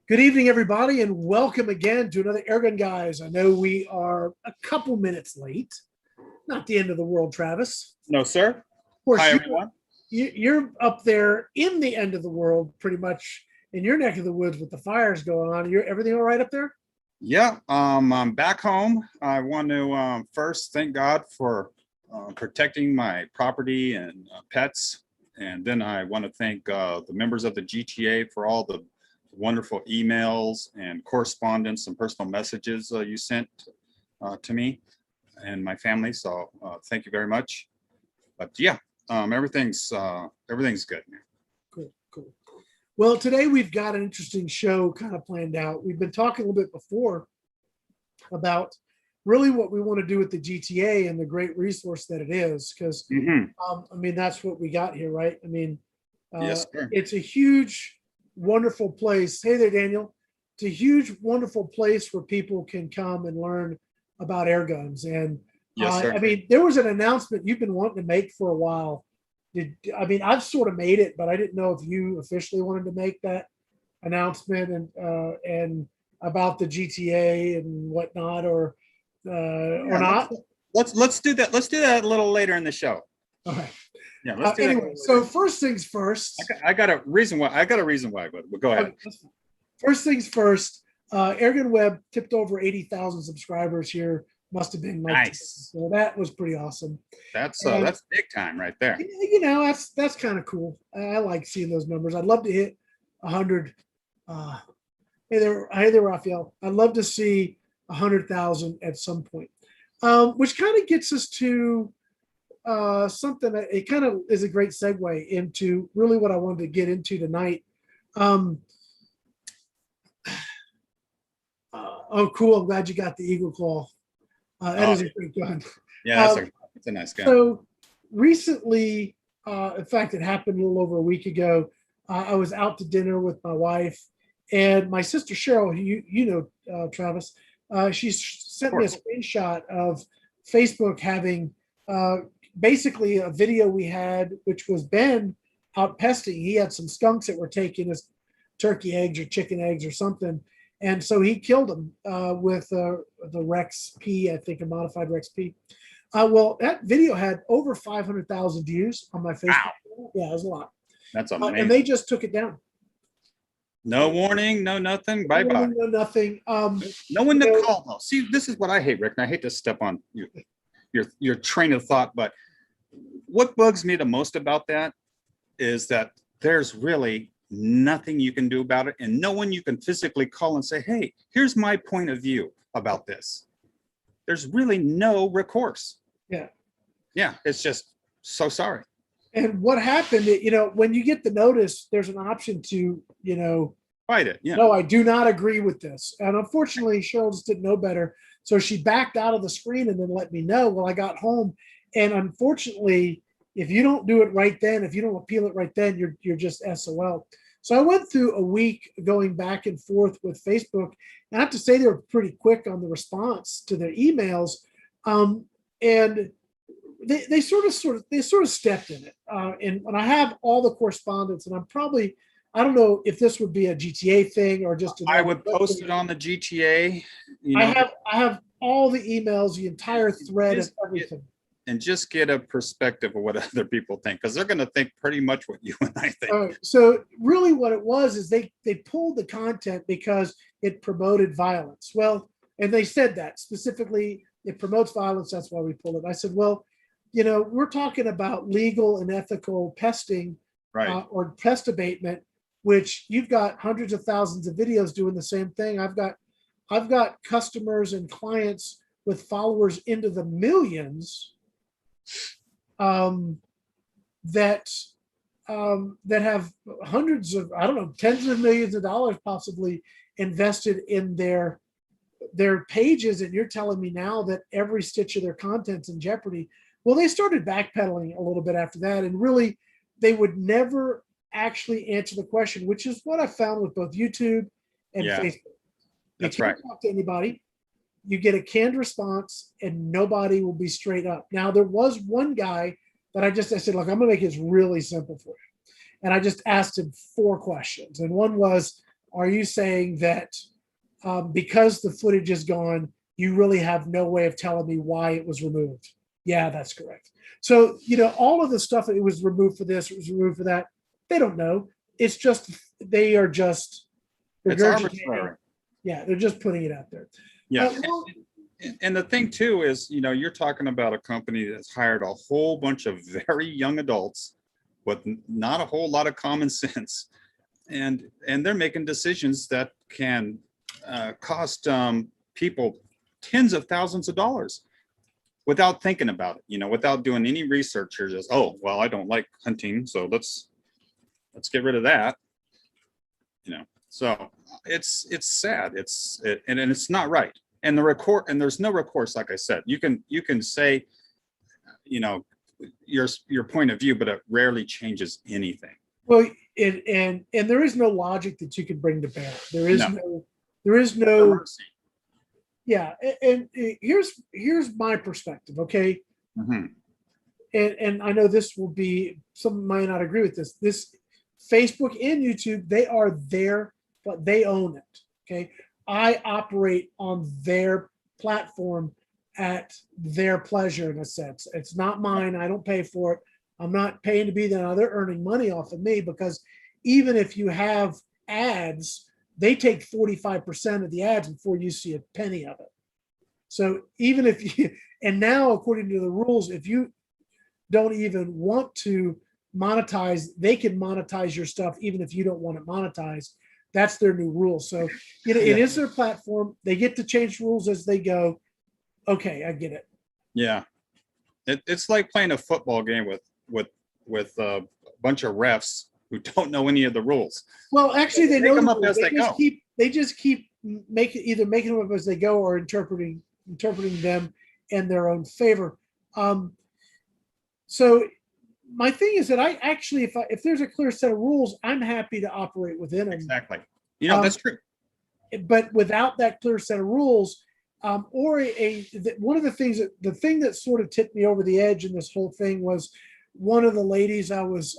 Good evening, everybody, and welcome again to another Airgun Guys. I know we are a couple minutes late. Not the end of the world, Travis. No, sir. Of course, Hi, everyone. You're up there in the end of the world, pretty much in your neck of the woods with the fires going on. You're everything all right up there? Yeah, I'm back home. I want to first thank God for protecting my property and pets. And then I want to thank the members of the GTA for all the wonderful emails and correspondence and personal messages you sent to me and my family. So thank you very much. But yeah, everything's good. Cool. Well, today we've got an interesting show kind of planned out. We've been talking a little bit before about really what we want to do with the GTA and the great resource that it is, because I mean, that's what we got here, right? I mean, Yes, sir. It's a huge, wonderful place. Hey there, Daniel. It's a huge, wonderful place where people can come and learn about air guns. And Yes, sir. I mean, there was an announcement you've been wanting to make for a while. I've sort of made it, but I didn't know if you officially wanted to make that announcement and about the GTA and whatnot, or not. Let's do that. Let's do that a little later in the show. All right. Yeah. Let's do Anyway, so first things first. I got a reason why. But go ahead. First things first. AirgunWeb tipped over 80,000 subscribers here. Must have been nice. So that was pretty awesome. That's big time right there. You know, that's kind of cool. I like seeing those numbers. I'd love to hit 100. Hey there, Raphael. I'd love to see 100,000 at some point, which kind of gets us to something that it kind of is a great segue into really what I wanted to get into tonight. Oh, cool. I'm glad you got the Eagle Claw. That is a great gun. Yeah, that's a nice gun. So recently, in fact, it happened a little over a week ago. I was out to dinner with my wife and my sister Cheryl, who Travis. She sent me a screenshot of Facebook having basically a video we had, which was Ben out pesting. He had some skunks that were taking his turkey eggs or chicken eggs or something. And so he killed them with the Rex P, I think a modified Rex P. Well, that video had over 500,000 views on my Facebook. Wow. Yeah, it was a lot. That's amazing. And they just took it down. No warning, no nothing. Bye-bye. No nothing. No one to call though. See, this is what I hate, Rick, and I hate to step on your train of thought, but what bugs me the most about that is that there's really nothing you can do about it, and no one you can physically call and say, hey, here's my point of view about this. There's really no recourse. Yeah, it's just so sorry. And what happened, when you get the notice, there's an option to, fight it. Yeah. No, I do not agree with this. And unfortunately, Cheryl just didn't know better. So she backed out of the screen and then let me know. Well, I got home. And unfortunately, if you don't do it right then, if you don't appeal it right then, you're just SOL. So I went through a week going back and forth with Facebook. And I have to say they were pretty quick on the response to their emails. And they sort of stepped in it. And when I have all the correspondence, and I don't know if this would be a GTA thing or just. I would post it on the GTA. I have all the emails, the entire thread of everything. And just get a perspective of what other people think, because they're going to think pretty much what you and I think. So really what it was is they pulled the content because it promoted violence. Well, and they said that specifically, it promotes violence. That's why we pulled it. I said, well, we're talking about legal and ethical pesting, right, or pest abatement, which you've got hundreds of thousands of videos doing the same thing. I've got customers and clients with followers into the millions that have hundreds of, I don't know, tens of millions of dollars possibly invested in their pages. And you're telling me now that every stitch of their content's in jeopardy. Well, they started backpedaling a little bit after that, and really they would never actually answer the question, which is what I found with both YouTube and Facebook. That's right. Talk to anybody. You get a canned response and nobody will be straight up. Now, there was one guy that I said, look, I'm going to make this really simple for you. And I just asked him 4 questions. And one was, are you saying that because the footage is gone, you really have no way of telling me why it was removed? Yeah, that's correct. So, all of the stuff that it was removed for this, it was removed for that, they don't know. It's just, they are just, It's arbitrary. yeah, they're just putting it out there. Yeah. Well, And the thing too is, you're talking about a company that's hired a whole bunch of very young adults with not a whole lot of common sense, and they're making decisions that can cost people tens of thousands of dollars without thinking about it, without doing any research. Or just, oh, well, I don't like hunting, so let's get rid of that. So it's sad. And it's not right. And there's no recourse. Like I said, you can say, your point of view, but it rarely changes anything. Well, and there is no logic that you can bring to bear. There is no. Yeah, and here's my perspective. Okay, Mm-hmm. and I know this will be, some might not agree with this. This Facebook and YouTube, they are there, but they own it. Okay, I operate on their platform at their pleasure, in a sense. It's not mine. I don't pay for it. I'm not paying to be there. Now they're earning money off of me, because even if you have ads, they take 45% of the ads before you see a penny of it. So even if you, and now according to the rules, if you don't even want to monetize, they can monetize your stuff even if you don't want it monetized. That's their new rule. So it is their platform. They get to change rules as they go. Okay, I get it. Yeah, it's like playing a football game with a bunch of refs who don't know any of the rules. Well, actually, they know them the up rules. as they go. They just keep making them up as they go, or interpreting them in their own favor. So my thing is that I actually, if there's a clear set of rules, I'm happy to operate within them. Exactly. That's true. But without that clear set of rules, or one of the things the thing that sort of tipped me over the edge in this whole thing was one of the ladies I was,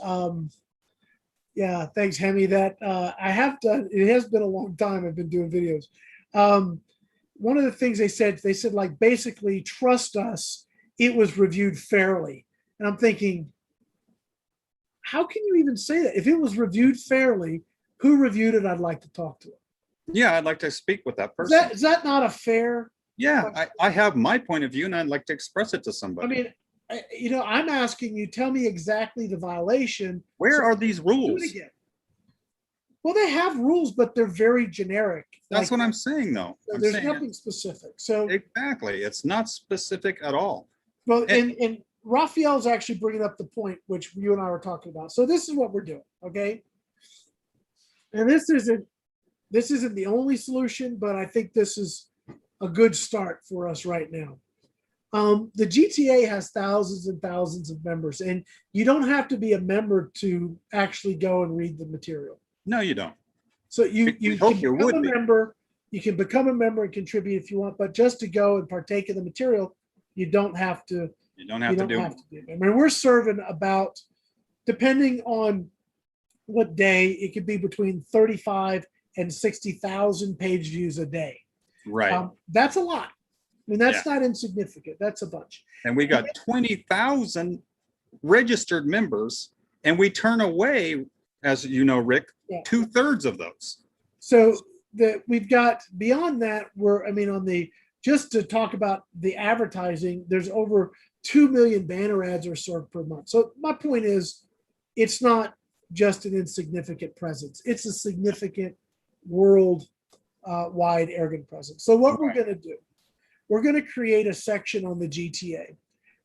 yeah, thanks, Hemi. That I have done. It has been a long time I've been doing videos. One of the things they said, like, basically, trust us, it was reviewed fairly. And I'm thinking, how can you even say that? If it was reviewed fairly, who reviewed it? I'd like to talk to them. Yeah, I'd like to speak with that person. Is that not a fair? Yeah, I have my point of view, and I'd like to express it to somebody. I mean, I'm asking you, tell me exactly the violation. Where are these rules? Well, they have rules, but they're very generic. That's what I'm saying, though. There's nothing specific. So exactly, it's not specific at all. Well, and Raphael's actually bringing up the point which you and I were talking about. So this is what we're doing, okay? And this isn't the only solution, but I think this is a good start for us right now. The GTA has thousands and thousands of members, and you don't have to be a member to actually go and read the material. No, you don't. So you can become a member. You can become a member and contribute if you want, but just to go and partake in the material, you don't have to. You don't have to do it. I mean, we're serving about, depending on what day, it could be between 35 and 60,000 page views a day. Right. That's a lot. I mean, that's not insignificant. That's a bunch. And we got 20,000 registered members, and we turn away, as you know, Rick, 2/3 of those. So we've got, beyond that, just to talk about the advertising, there's over 2 million banner ads are served per month. So my point is, it's not just an insignificant presence. It's a significant world wide Airgun presence. So what we're going to do, we're going to create a section on the GTA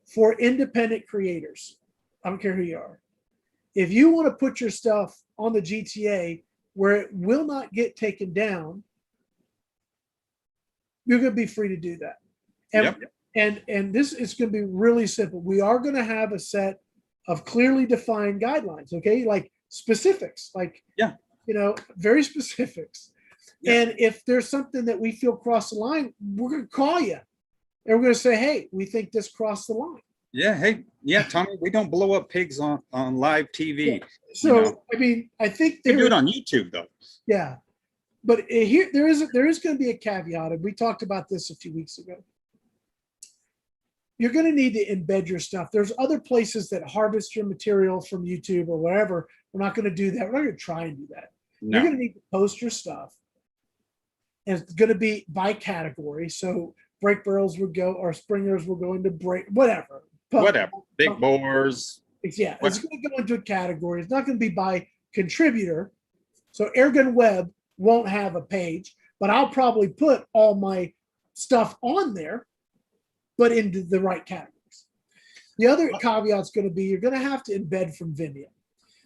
for independent creators. I don't care who you are. If you want to put your stuff on the GTA where it will not get taken down, you're going to be free to do that. And this is going to be really simple. We are going to have a set of clearly defined guidelines, okay? Like specifics, very specifics. Yeah. And if there's something that we feel crossed the line, we're going to call you. And we're going to say, hey, we think this crossed the line. Yeah. Hey, yeah, Tommy, we don't blow up pigs on live TV. Yeah. So, I mean, I think they do it on YouTube, though. Yeah. but here there is going to be a caveat, and we talked about this a few weeks ago. You're going to need to embed your stuff. There's other places that harvest your material from YouTube or wherever. We're not going to do that. We're not going to try and do that. No. You're going to need to post your stuff, and it's going to be by category. So brake barrels would go, or springers will go into brake, whatever. Big bores. Yeah, it's going to go into a category. It's not going to be by contributor. So AirgunWeb won't have a page, but I'll probably put all my stuff on there, but into the right categories. The other caveat's going to be you're going to have to embed from Vimeo.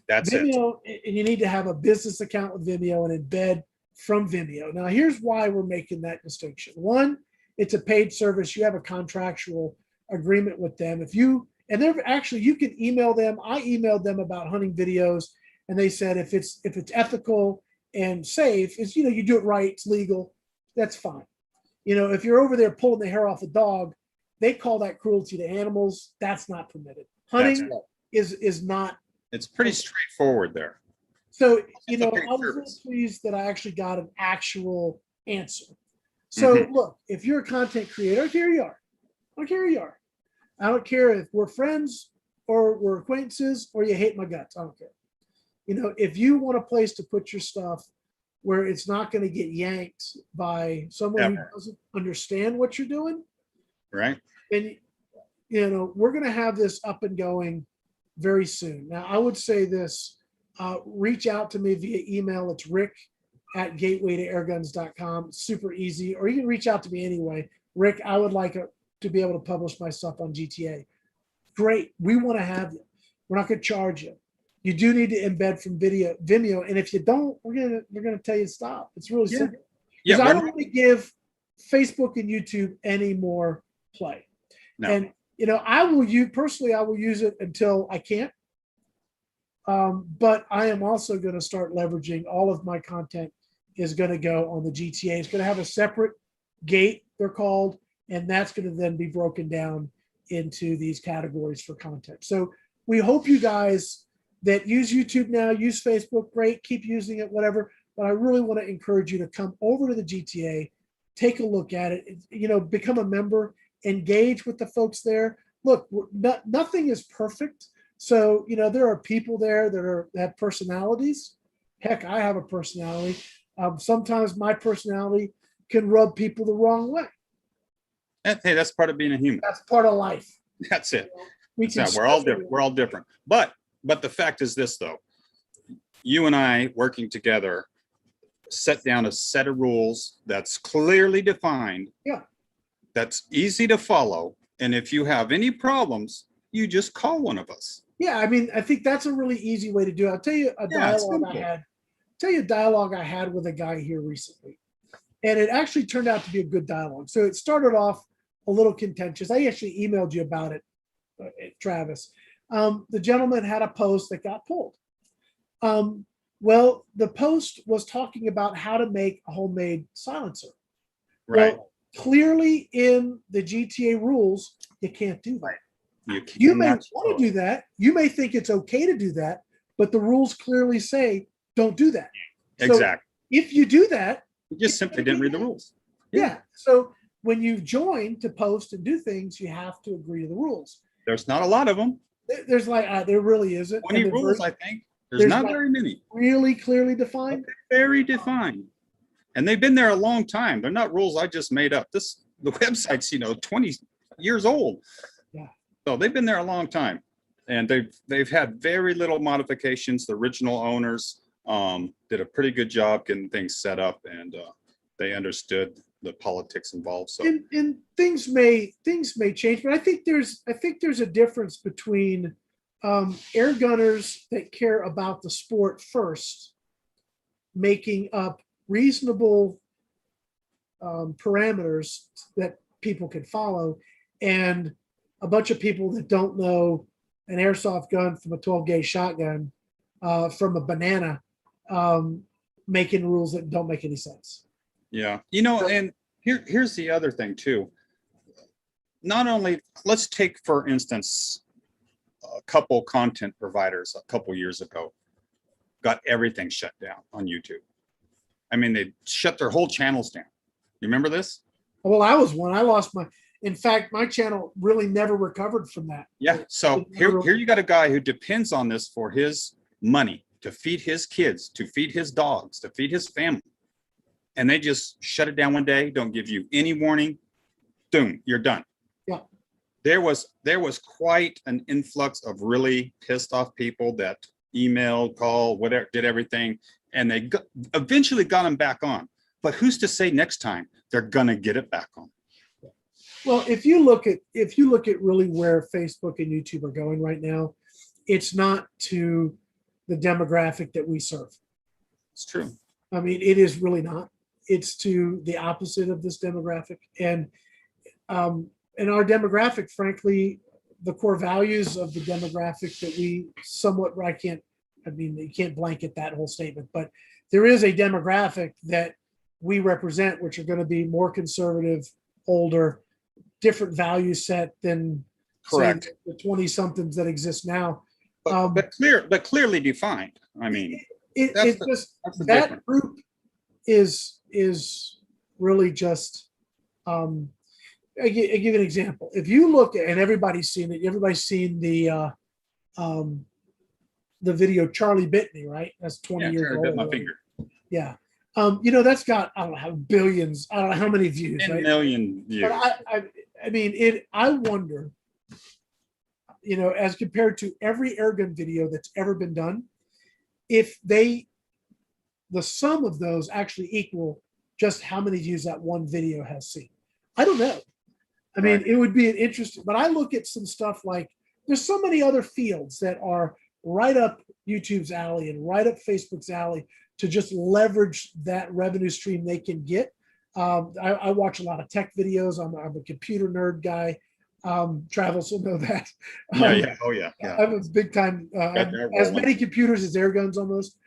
That's Vimeo, and you need to have a business account with Vimeo and embed from Vimeo. Now, here's why we're making that distinction. One, it's a paid service. You have a contractual agreement with them. And they're actually, you can email them. I emailed them about hunting videos, and they said if it's ethical and safe, it's, you do it right, it's legal, that's fine. If you're over there pulling the hair off a dog, they call that cruelty to animals. That's not permitted. Hunting is not. It's pretty straightforward there. So, I was really pleased that I actually got an actual answer. So look, if you're a content creator, here you are. I don't care if we're friends or we're acquaintances or you hate my guts. I don't care. If you want a place to put your stuff where it's not going to get yanked by someone who doesn't understand what you're doing, right? And we're going to have this up and going very soon. Now, I would say this: reach out to me via email. It's rick@gatewaytoairguns.com. Super easy. Or you can reach out to me anyway. Rick, I would like to be able to publish my stuff on GTA. Great. We want to have you. We're not going to charge you. You do need to embed from Vimeo, and if you don't, we're gonna tell you to stop. It's really simple. Because I don't want to give Facebook and YouTube any more play. No. And I will use it until I can't. But I am also going to start leveraging all of my content is going to go on the GTA. It's going to have a separate gate, they're called, and that's going to then be broken down into these categories for content. So we hope you guys that use YouTube now, use Facebook, great, keep using it, whatever. But I really want to encourage you to come over to the GTA, take a look at it, become a member, engage with the folks there. Look, nothing is perfect. So, there are people there that have personalities. Heck, I have a personality. Sometimes my personality can rub people the wrong way. Hey, that's part of being a human. That's part of life. That's it. We're all different. We're all different. But the fact is this, though. You and I working together set down a set of rules that's clearly defined. Yeah. That's easy to follow. And if you have any problems, you just call one of us. Yeah, I think that's a really easy way to do it. I'll tell you a dialogue I had with a guy here recently. And it actually turned out to be a good dialogue. So it started off a little contentious. I actually emailed you about it, Travis. The gentleman had a post that got pulled. Well, the post was talking about how to make a homemade silencer. Right. Well, clearly in the GTA rules, you can't do that. You may want to do that. You may think it's okay to do that, but the rules clearly say don't do that. Exactly. So if you do that, you just simply didn't read the rules. Yeah. So when you join to post and do things, you have to agree to the rules. There's not a lot of them. There's there really isn't. 20 rules, I think. There's not very many. Really clearly defined? Very defined. And they've been there a long time. They're not rules I just made up. The website's, 20 years old. Yeah. So they've been there a long time. And they've had very little modifications. The original owners did a pretty good job getting things set up, and they understood the politics involved. So and things may change, but I think there's a difference between air gunners that care about the sport first, making up reasonable parameters that people can follow, and a bunch of people that don't know an airsoft gun from a 12-gauge shotgun from a banana, making rules that don't make any sense. Yeah. And here's the other thing too. Not only, let's take, for instance, a couple content providers a couple years ago got everything shut down on YouTube. I mean, they shut their whole channels down. You remember this? Well, I was one. I lost in fact, my channel really never recovered from that. Yeah. So here you got a guy who depends on this for his money, to feed his kids, to feed his dogs, to feed his family. And they just shut it down one day, don't give you any warning. Boom, you're done. Yeah. There was quite an influx of really pissed off people that emailed, called, whatever, did everything. And they eventually got them back on. But who's to say next time they're gonna get it back on? Well, if you look at really where Facebook and YouTube are going right now, it's not to the demographic that we serve. It's true. I mean, it is really not. It's to the opposite of this demographic. And our demographic, frankly, the core values of the demographic that we somewhat, you can't blanket that whole statement, but there is a demographic that we represent, which are going to be more conservative, older, different value set than correct the 20 somethings that exist now. But clearly defined. I mean, that group is really just, I give you an example. If you look at, and everybody's seen it, everybody's seen the video Charlie Bit Me, right? That's 20 years old. Bit my finger. Yeah. That's got, I don't know how billions, I don't know how many views, 10 right? million views. But I mean, I wonder, as compared to every airgun video that's ever been done, if the sum of those actually equal just how many views that one video has seen. I don't know. I mean, it would be an interesting, but I look at some stuff like, there's so many other fields that are right up YouTube's alley and right up Facebook's alley to just leverage that revenue stream they can get. I watch a lot of tech videos. I'm a computer nerd guy. Travis will know that. Oh yeah. I'm a big time, as many computers as Airguns almost.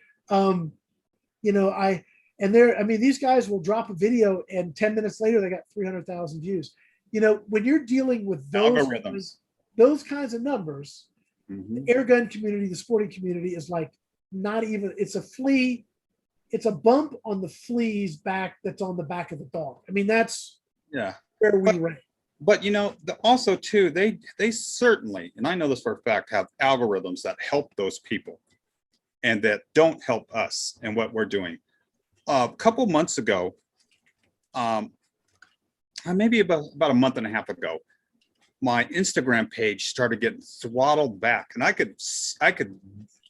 These guys will drop a video and 10 minutes later, they got 300,000 views. When you're dealing with those kinds of numbers, the airgun community, the sporting community is like not even, it's a flea. It's a bump on the flea's back that's on the back of the dog. I mean, that's where we rank. But also too, they certainly, and I know this for a fact, have algorithms that help those people and that don't help us and what we're doing. A couple months ago, maybe about a month and a half ago, my Instagram page started getting throttled back, and I could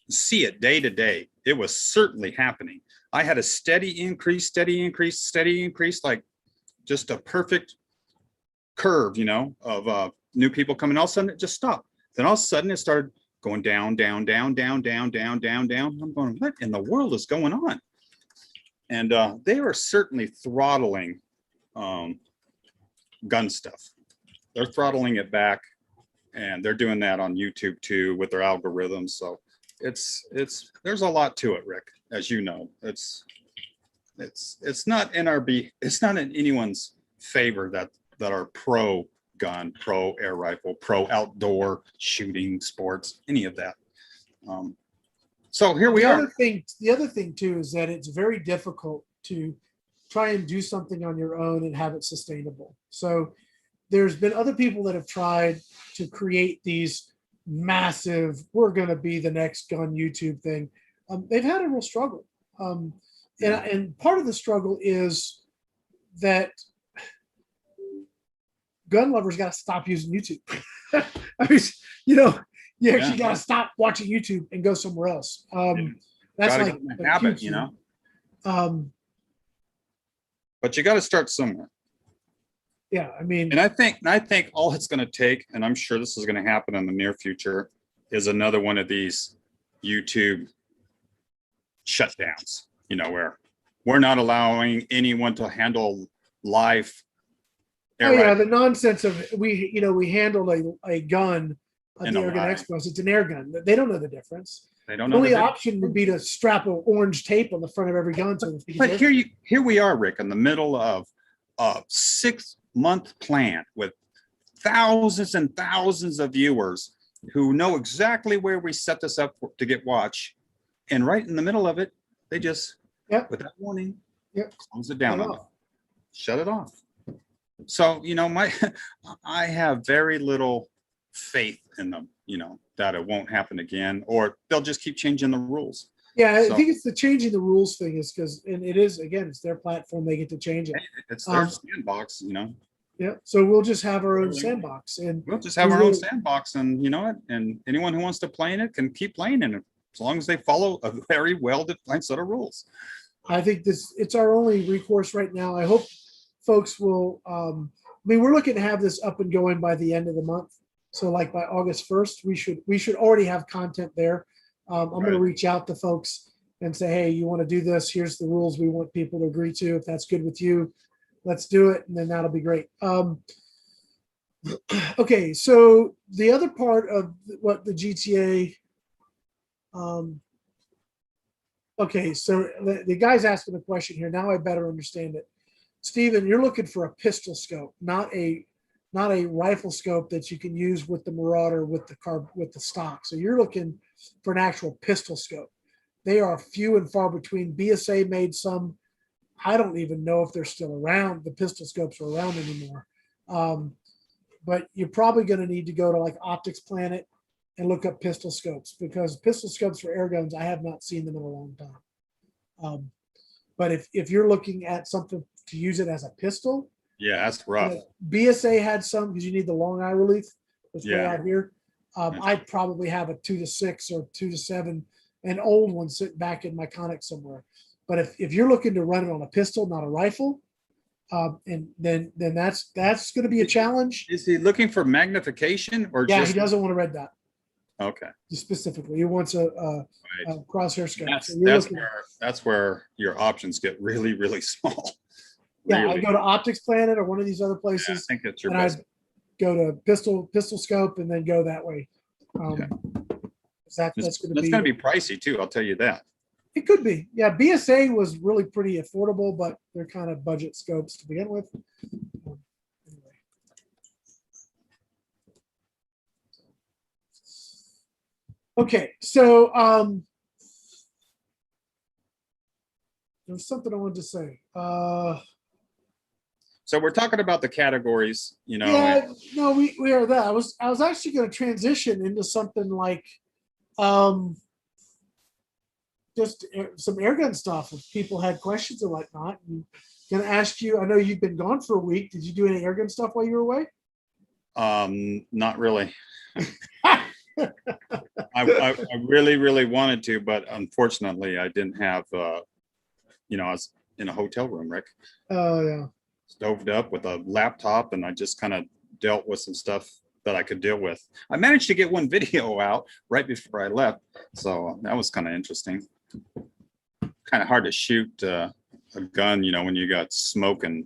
see it day to day. It was certainly happening. I had a steady increase, like just a perfect curve, of new people coming. All of a sudden, it just stopped. Then all of a sudden, it started going down, down, down, down, down, down, down, down. I'm going, what in the world is going on? And they are certainly throttling gun stuff. They're throttling it back, and they're doing that on YouTube too with their algorithms. So there's a lot to it, Rick. As you know, it's not it's not in anyone's favor that are pro gun, pro air rifle, pro outdoor shooting sports, any of that. So here we are. The other thing too is that it's very difficult to try and do something on your own and have it sustainable. So there's been other people that have tried to create these massive, we're going to be the next gun YouTube thing. They've had a real struggle. And part of the struggle is that gun lovers got to stop using YouTube. I mean, you actually got to stop watching YouTube and go somewhere else. That's like a habit, but you got to start somewhere. Yeah, I mean, and I think all it's going to take, and I'm sure this is going to happen in the near future, is another one of these YouTube shutdowns. Where we're not allowing anyone to handle live. The nonsense of we handled a gun at the Airgun Expos. It's an airgun. They don't know the difference. They don't know. The only option would be to strap an orange tape on the front of every gun. But here we are, Rick, in the middle of a 6-month plan with thousands and thousands of viewers who know exactly where we set this up to get watch. And right in the middle of it, they just, without warning, Yep. Close it down Shut on it. off. Shut it off. So, I have very little faith in them, that it won't happen again, or they'll just keep changing the rules. Yeah, I So think it's the changing the rules thing is because, and it is, again, it's their platform. They get to change it. it's their Um, sandbox, Yeah. So we'll just have our own sandbox, and we'll just have our own sandbox, and you know what? And anyone who wants to play in it can keep playing in it as long as they follow a very well-defined set of rules. I think it's our only recourse right now. I hope folks will, I mean, we're looking to have this up and going by the end of the month. So like by August 1st, we should already have content there. I'm going to reach out to folks and say, hey, you want to do this? Here's the rules we want people to agree to. If that's good with you, let's do it. And then that'll be great. Okay. So the other part of what the GTA, okay. So the guy's asking a question here. Now I better understand it. Steven, you're looking for a pistol scope, not a rifle scope that you can use with the Marauder with the stock. So you're looking for an actual pistol scope. They are few and far between. BSA made some. I don't even know if they're still around. The pistol scopes are around anymore. But you're probably going to need to go to like Optics Planet and look up pistol scopes, because pistol scopes for air guns, I have not seen them in a long time. But if you're looking at something to use it as a pistol, yeah, that's rough. BSA had some because you need the long eye relief. That's way Yeah. out here. I'd probably have a 2-6 or 2-7, an old one sitting back in my Conic somewhere. But if you're looking to run it on a pistol, not a rifle, and then that's going to be a challenge. Is he looking for magnification or Yeah, just? he doesn't want a red dot. Okay. Specifically, he wants a crosshair scope. That's where your options get really, really small. Yeah, Really. I go to Optics Planet or one of these other places. I think that's your and best. I'd go to pistol scope and then go that way. That's going to be pricey too. I'll tell you that. It could be. Yeah, BSA was really pretty affordable, but they're kind of budget scopes to begin with. Anyway. Okay, so there's something I wanted to say. So we're talking about the categories, Yeah, no, we are that. I was actually going to transition into something like just some airgun stuff. If people had questions or whatnot, and going to ask you. I know you've been gone for a week. Did you do any airgun stuff while you were away? Not really. I really, really wanted to, but unfortunately, I didn't have. I was in a hotel room, Rick. Oh yeah. Stoved up with a laptop, and I just kind of dealt with some stuff that I could deal with. I managed to get one video out right before I left, so that was kind of interesting. Kind of hard to shoot a gun, when you got smoke and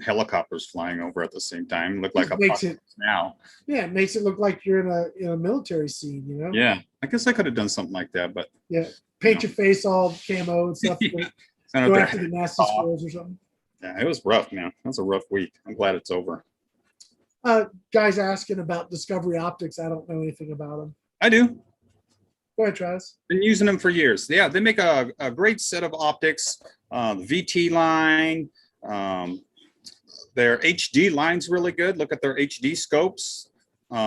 helicopters flying over at the same time. Look like a makes it now. Yeah, it makes it look like you're in a military scene, Yeah, I guess I could have done something like that, but yeah, paint your face all camo and stuff. Yeah. Go after the nasty squirrels or something. Yeah, it was rough, man. That was a rough week. I'm glad it's over. Guys asking about Discovery Optics. I don't know anything about them. I do. Go ahead, Travis. Been using them for years. Yeah, they make a great set of optics. The VT line, their HD line's really good. Look at their HD scopes.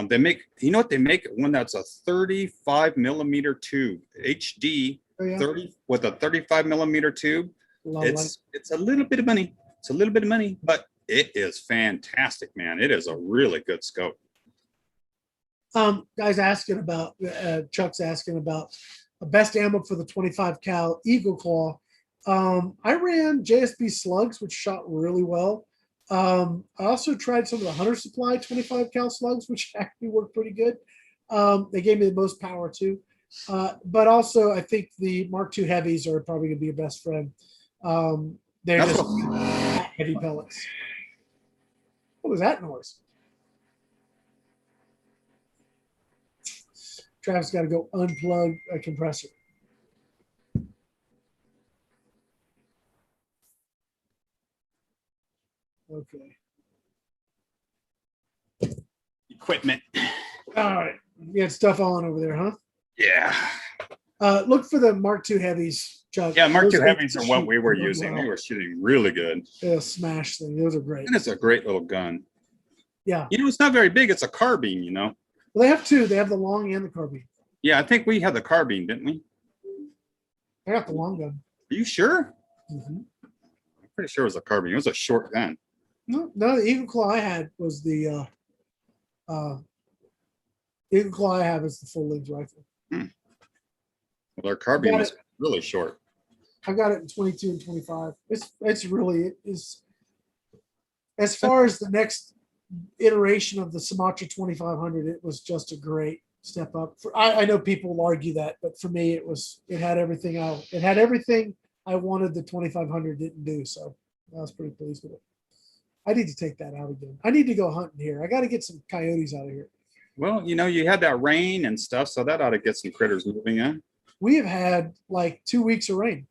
They make, they make? One that's a 35 millimeter tube, HD, 30 with a 35 millimeter tube. It's a little bit of money. It's a little bit of money, but it is fantastic, man. It is a really good scope. Guys asking about, Chuck's asking about the best ammo for the 25 cal Eagle Claw. I ran JSB Slugs, which shot really well. I also tried some of the Hunter Supply 25 cal slugs, which actually worked pretty good. They gave me the most power too. But also I think the Mark II heavies are probably gonna be your best friend. They're just heavy pellets. What was that noise? Travis got to go unplug a compressor. Okay. Equipment. All right. You had stuff on over there, huh? Yeah. Look for the Mark II heavies, Chuck. Yeah, Mark Those II things heavies are shoot what we were really using. well. We were shooting really good. Yeah, smash thing. Those are great. And it's a great little gun. Yeah. You know, it's not very big. It's a carbine, you know. Well, they have two. They have the long and the carbine. Yeah, I think we had the carbine, didn't we? I got the long gun. Are you sure? Mm-hmm. I'm pretty sure it was a carbine. It was a short gun. No, the Eagle Claw I had was the Eagle Claw I have is the full length rifle. Well, our carbine was really short. I got it in 22 and 25. It's really it is as far as the next iteration of the Sumatra 2500, it was just a great step up. I know people will argue that, but for me, it had everything I wanted. The 2500 didn't do, so I was pretty pleased with it. I need to take that out again. I need to go hunting here. I got to get some coyotes out of here. Well, you know, you had that rain and stuff, so that ought to get some critters moving in. We have had like 2 weeks of rain.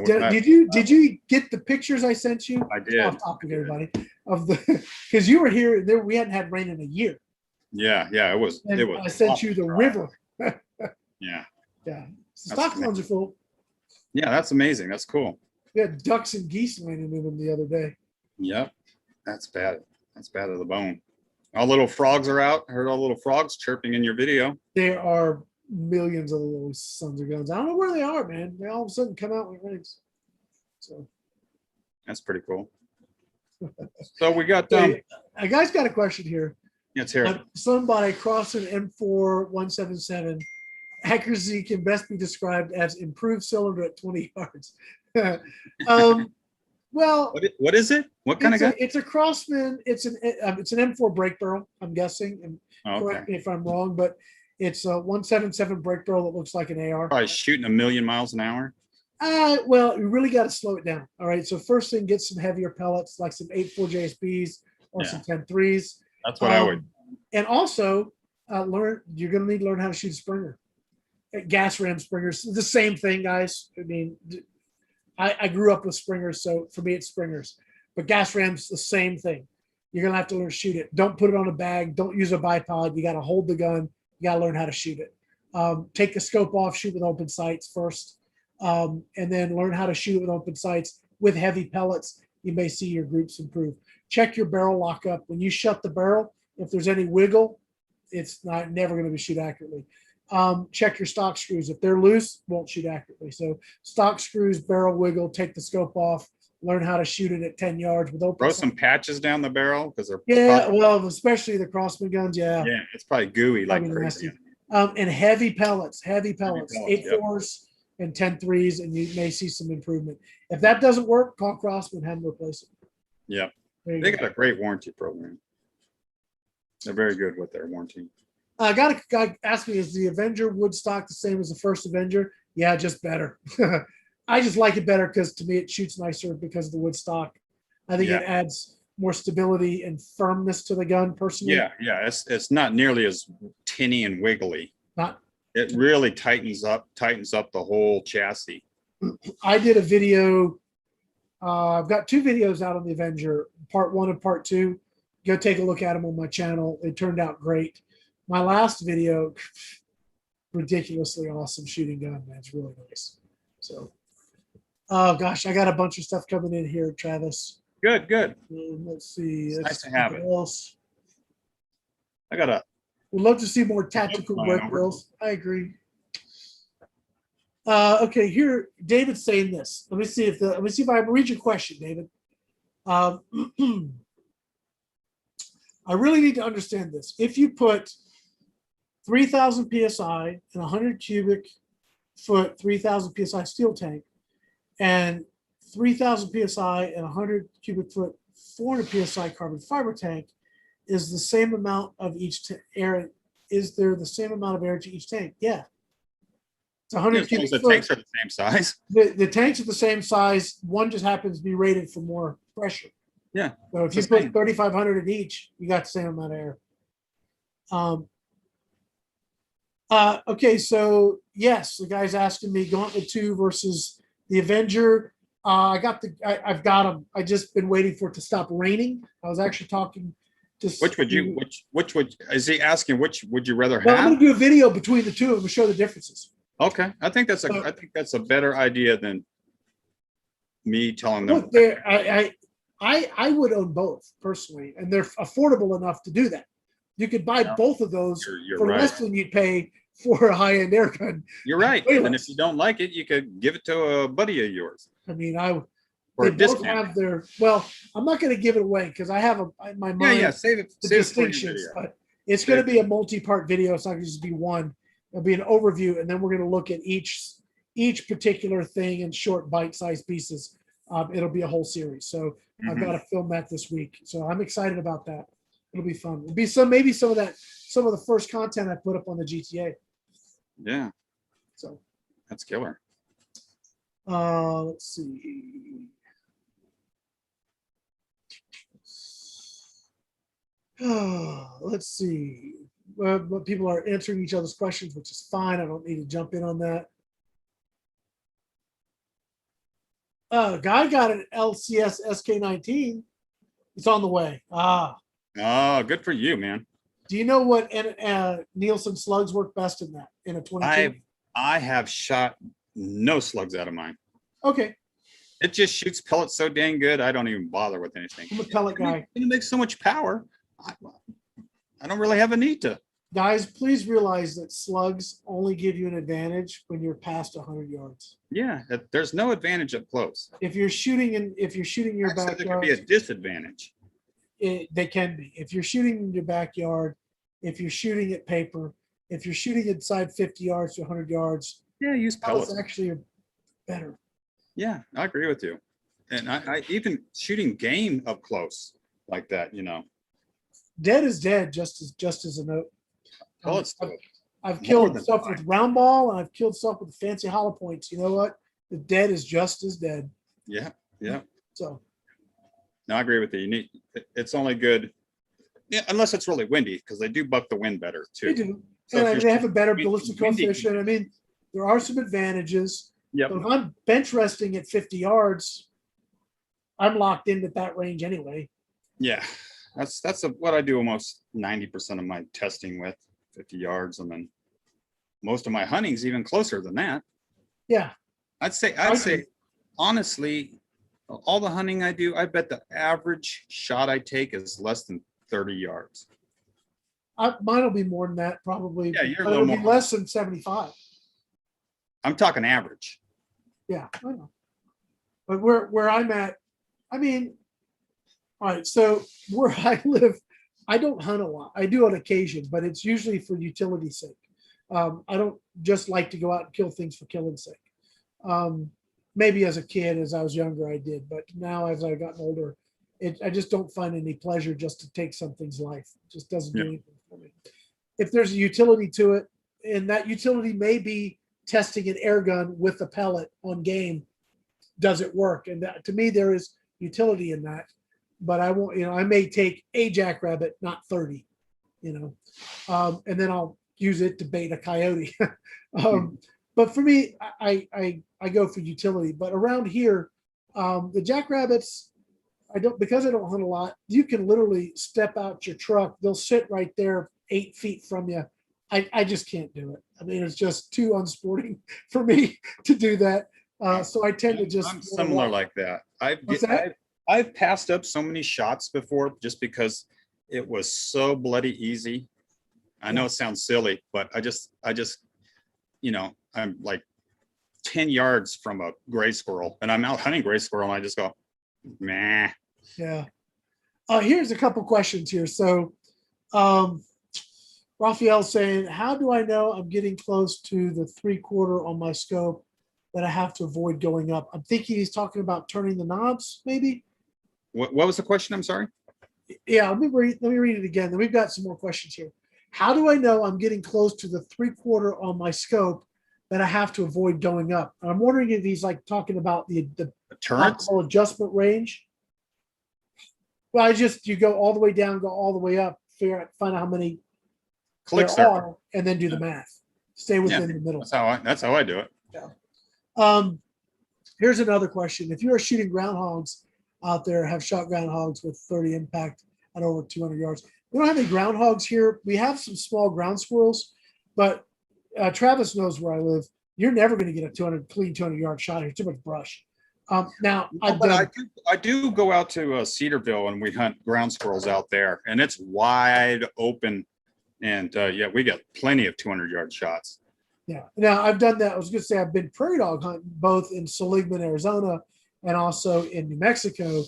Did Did you get the pictures I sent you? I did. Off topic, everybody, of the because you were here. There, we hadn't had rain in a year. Yeah, it was. And it was. I sent you the river. Yeah. Yeah. Stock ponds are full. Yeah, that's amazing. That's cool. We had ducks and geese landing in them the other day. Yep. That's bad. That's bad to the bone. All little frogs are out. I heard all little frogs chirping in your video. There are millions of little sons of guns. I don't know where they are, man. They all of a sudden come out with rings. So that's pretty cool. So we got a guy's got a question here. Let's hear it. Somebody crossing M4 177. Accuracy can best be described as improved cylinder at 20 yards. Well, what is it? What kind of gun? It's a Crossman. It's an M4 brake barrel, I'm guessing. And correct me if I'm wrong, but it's a 177 brake barrel that looks like an AR. Probably shooting 1,000,000 miles an hour. Well, you really got to slow it down. All right. So first thing, get some heavier pellets, like some 8.4 JSBs or some 10.3s. That's what I would. And also, you're going to need to learn how to shoot a Springer. Gas ram Springers, the same thing, guys. I mean, I grew up with Springers, so for me it's Springers. But gas rams, the same thing. You're gonna have to learn to shoot it. Don't put it on a bag. Don't use a bipod. You got to hold the gun. You got to learn how to shoot it. Take the scope off. Shoot with open sights first, and then learn how to shoot with open sights with heavy pellets. You may see your groups improve. Check your barrel lockup. When you shut the barrel, if there's any wiggle, it's never going to be shoot accurately. Check your stock screws. If they're loose, won't shoot accurately. So stock screws, barrel wiggle, take the scope off, learn how to shoot it at 10 yards with open. Throw some patches down the barrel because they're well, especially the Crossman guns. Yeah, it's probably gooey like crazy. And heavy pellets, 8.4s and 10.3s, and you may see some improvement. If that doesn't work, call Crossman, have them replace it. Yeah, they got a great warranty program. They're very good with their warranty. I got a guy asked me, is the Avenger wood stock the same as the first Avenger? Yeah, just better. I just like it better because to me it shoots nicer because of the wood stock. I think it adds more stability and firmness to the gun personally. Yeah. It's not nearly as tinny and wiggly. It really tightens up the whole chassis. I did a video. I've got 2 videos out on the Avenger, part 1 and part 2. Go take a look at them on my channel. It turned out great. My last video, ridiculously awesome shooting gun, man. It's really nice. So, oh gosh, I got a bunch of stuff coming in here, Travis. Good. Let's see. Nice to have it. Else. We'd love to see more tactical brake barrels. I agree. Okay, here David's saying this. Let me see if I read your question, David. I really need to understand this. If you put 3,000 psi in a 100 cubic foot 3,000 psi steel tank and 3,000 psi in a 100 cubic foot 400 psi carbon fiber tank, is the same amount of air? Is there the same amount of air to each tank? Yeah. It's 100 cubic foot. The tanks are the same size. The tanks are the same size. One just happens to be rated for more pressure. Yeah. So if you put 3,500 in each, you got the same amount of air. Okay, so yes, the guy's asking me Gauntlet 2 versus the Avenger. I've got them. I just been waiting for it to stop raining. I was actually talking to. Which is he asking? Which would you rather have? Well, I'm going to do a video between the two of them to show the differences. Okay, I think that's a better idea than me telling them. Look, there, I would own both personally, and they're affordable enough to do that. You could buy both of those You're for right. less than you'd pay for a high-end air gun. You're right. Way And less. if you don't like it, you could give it to a buddy of yours. I mean, For they a both discount. have their, well, I'm not going to give it away because I have in my mind Yeah, save it. the Save it for your distinctions, video. but it's going to be a multi-part video. It's not going to just be one. It'll be an overview, and then we're going to look at each particular thing in short bite-sized pieces. It'll be a whole series. So I've got to film that this week. So I'm excited about that. It'll be fun. It'll be maybe some of the first content I put up on the GTA. Yeah. So that's killer. Let's see. Let's see. But people are answering each other's questions, which is fine. I don't need to jump in on that. Guy got an LCS SK19. It's on the way. Oh, good for you, man. Do you know what Nielsen slugs work best in that in a 22? I have shot no slugs out of mine. Okay. It just shoots pellets so dang good. I don't even bother with anything. I'm a pellet guy. It makes so much power. I don't really have a need to. Guys, please realize that slugs only give you an advantage when you're past 100 yards. Yeah, there's no advantage up close. If you're shooting your backyard, there could be a disadvantage. They can be. If you're shooting in your backyard, if you're shooting at paper, if you're shooting inside 50 yards to 100 yards, yeah, use pellets. Actually are better. Yeah, I agree with you. And I even shooting game up close like that, you know. Dead is dead, just as a note. Pellets. I've killed stuff with round ball, and I've killed stuff with fancy hollow points. You know what? The dead is just as dead. Yeah. So. No, I agree with you. You need. It's only good, unless it's really windy, because they do buck the wind better too. They do, so and they have a better ballistic coefficient. I mean, there are some advantages. Yep. But if I'm bench resting at 50 yards, I'm locked in at that range anyway. Yeah, that's what I do almost 90% of my testing with 50 yards, and then most of my hunting's even closer than that. Yeah, I'd say honestly, all the hunting I do, I bet the average shot I take is less than 30 yards. Mine will be more than that probably. Yeah, you're a it'll little be more. less than 75. I'm talking average. Yeah, I know. But where I'm at, I mean, all right, so where I live, I don't hunt a lot. I do on occasion, but it's usually for utility's sake. I don't just like to go out and kill things for killing's sake. Maybe as a kid, as I was younger, I did, but now as I've gotten older, I just don't find any pleasure just to take something's life. It just doesn't do anything for me. If there's a utility to it, and that utility may be testing an air gun with a pellet on game, does it work? And that, to me, there is utility in that. But I won't, I may take a jackrabbit, not 30, and then I'll use it to bait a coyote. But for me, I go for utility. But around here, the jackrabbits, because I don't hunt a lot, you can literally step out your truck. They'll sit right there 8 feet from you. I just can't do it. I mean, it's just too unsporting for me to do that. So I tend to just. I'm similar like that. I've passed up so many shots before just because it was so bloody easy. I know it sounds silly, but I just, I'm like 10 yards from a gray squirrel, and I'm out hunting gray squirrel, and I just go, meh. Yeah. Here's a couple questions here. So, Raphael's saying, how do I know I'm getting close to the 3/4 on my scope that I have to avoid going up? I'm thinking he's talking about turning the knobs, maybe. What was the question? I'm sorry. Yeah, let me read it again. Then we've got some more questions here. How do I know I'm getting close to the 3/4 on my scope that I have to avoid going up? And I'm wondering if he's like talking about the turrets adjustment range. Well, you go all the way down, go all the way up, find out how many clicks there are, and then do the math. Stay within the middle. That's how I do it. Yeah. Here's another question. If you are shooting groundhogs out there, have shot groundhogs with 30 impact at over 200 yards. We don't have any groundhogs here. We have some small ground squirrels, but Travis knows where I live. you're never going to get a 200-yard shot here. Too much brush. Now I've But done. I do go out to Cedarville and we hunt ground squirrels out there, and it's wide open. And yeah, we got plenty of 200-yard shots. Yeah. Now I've done that. I was going to say I've been prairie dog hunting both in Seligman, Arizona, and also in New Mexico,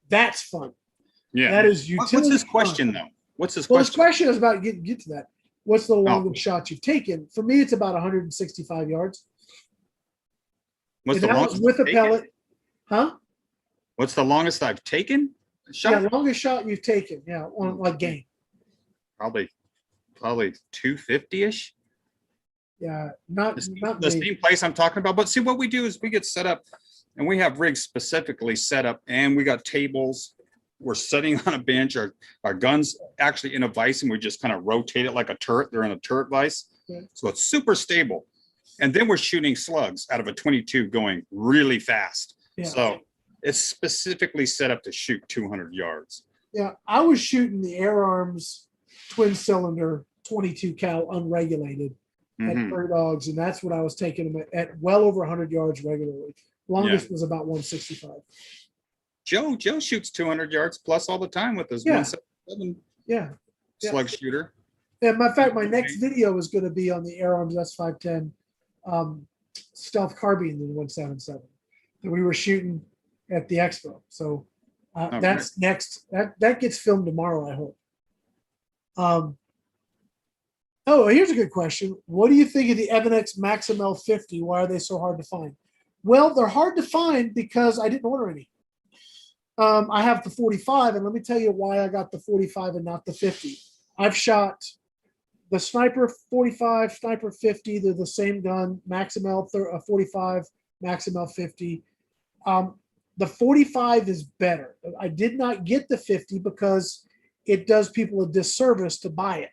that's fun. Yeah. That is utility. What's his fun. question though? What's his Well, question? his question is about get to that. What's the longest shot you've taken? For me, it's about 165 yards. What's And the that was longest with a I've taken? pellet? Huh? What's the longest I've taken? Shot? Yeah, longest shot you've taken. Yeah, on like game. Probably 250-ish. Yeah, not The me. same place I'm talking about. But see, what we do is we get set up, and we have rigs specifically set up, and we got tables. We're sitting on a bench. Our guns actually in a vise, and we just kind of rotate it like a turret. They're in a turret vise, so it's super stable. And then we're shooting slugs out of a 22 going really fast. Yeah. So it's specifically set up to shoot 200 yards. Yeah, I was shooting the Air Arms twin cylinder 22 cal unregulated at prairie dogs, and that's what I was taking them at well over 100 yards regularly. Longest was about 165. Joe shoots 200 yards plus all the time with his 177 slug shooter. Yeah, matter of fact, my next video is going to be on the Air Arms S510 stealth carbine in 177 that we were shooting at the expo. So that's next. That gets filmed tomorrow, I hope. Here's a good question. What do you think of the Evanex Maxim L50? Why are they so hard to find? Well, they're hard to find because I didn't order any. I have the 45, and let me tell you why I got the 45 and not the 50. I've shot the Sniper 45, Sniper 50. They're the same gun. Maxim L 45, Maxim L50. The 45 is better. I did not get the 50 because it does people a disservice to buy it.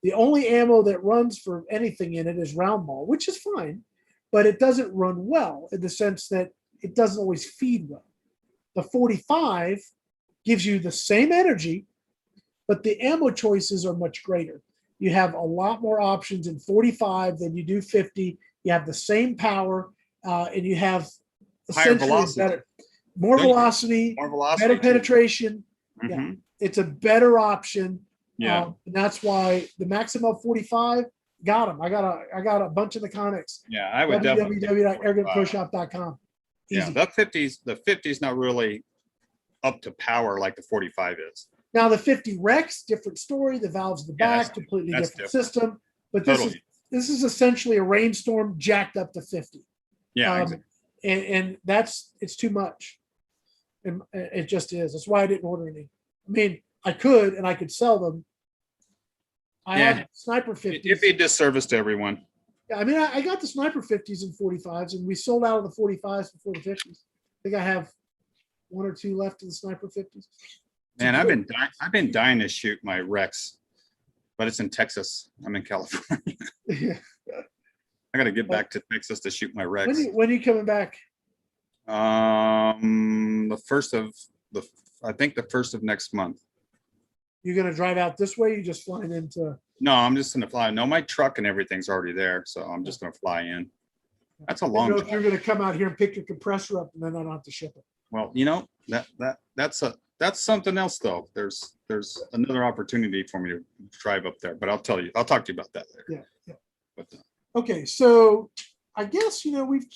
The only ammo that runs for anything in it is round ball, which is fine, but it doesn't run well in the sense that it doesn't always feed well. The 45 gives you the same energy, but the ammo choices are much greater. You have a lot more options in 45 than you do 50. You have the same power, and you have higher velocity, more velocity, better penetration. Mm-hmm. Yeah, it's a better option. Yeah, and that's why the Maxim L45 got them. I got a bunch of the Conex. Yeah, I would definitely www.airgunproshop.com. Yeah, the 50's not really up to power like the 45 is. Now the 50 Rex, different story. The valves in the back, completely different system. But this is essentially a rainstorm jacked up to 50. Yeah, exactly. And it's too much. And it just is. That's why I didn't order any. I mean, I could sell them. I have Sniper 50s. It'd be a disservice to everyone. Yeah, I mean, I got the Sniper 50s and 45s, and we sold out of the 45s before the 50s. I think I have one or two left of the Sniper 50s. Man, I've been dying to shoot my Rex, but it's in Texas. I'm in California. Yeah. I got to get back to Texas to shoot my Rex. When are you coming back? The first of next month. You're gonna drive out this way? You just flying into? No, I'm just gonna fly. No, my truck and everything's already there, so I'm just gonna fly in. That's a long drive. If you're gonna come out here and pick your compressor up, and then I don't have to ship it. Well, that's something else though. There's another opportunity for me to drive up there, but I'll talk to you about that later. Yeah. But, okay, so I guess we've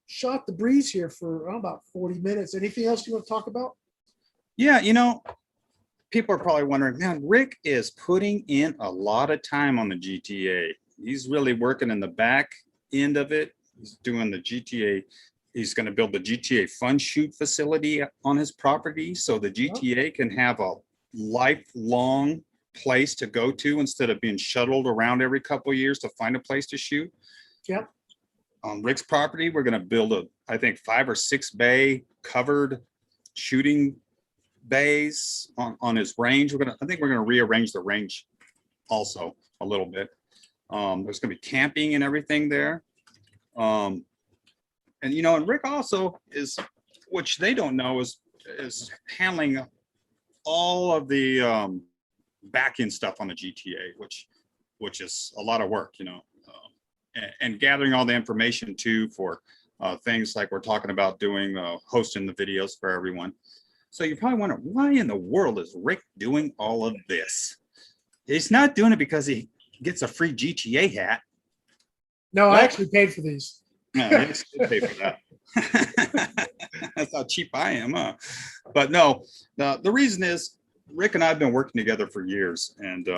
shot the breeze here for about 40 minutes. Anything else you want to talk about? Yeah, people are probably wondering, man, Rick is putting in a lot of time on the GTA. He's really working in the back end of it. He's doing the GTA. He's going to build the GTA fun shoot facility on his property so the GTA can have a lifelong place to go to instead of being shuttled around every couple of years to find a place to shoot. Yeah. On Rick's property, we're going to build I think 5 or 6 bay covered shooting bays on his range. I think we're going to rearrange the range also a little bit. There's going to be camping and everything there. And Rick also is, which they don't know, is handling all of the back end stuff on the GTA, which is a lot of work. and gathering all the information too for things like we're talking about doing, hosting the videos for everyone. So you probably wonder, why in the world is Rick doing all of this? He's not doing it because he gets a free GTA hat. No, I actually paid for these. No, I did pay for that. That's how cheap I am. But no, the reason is Rick and I have been working together for years, and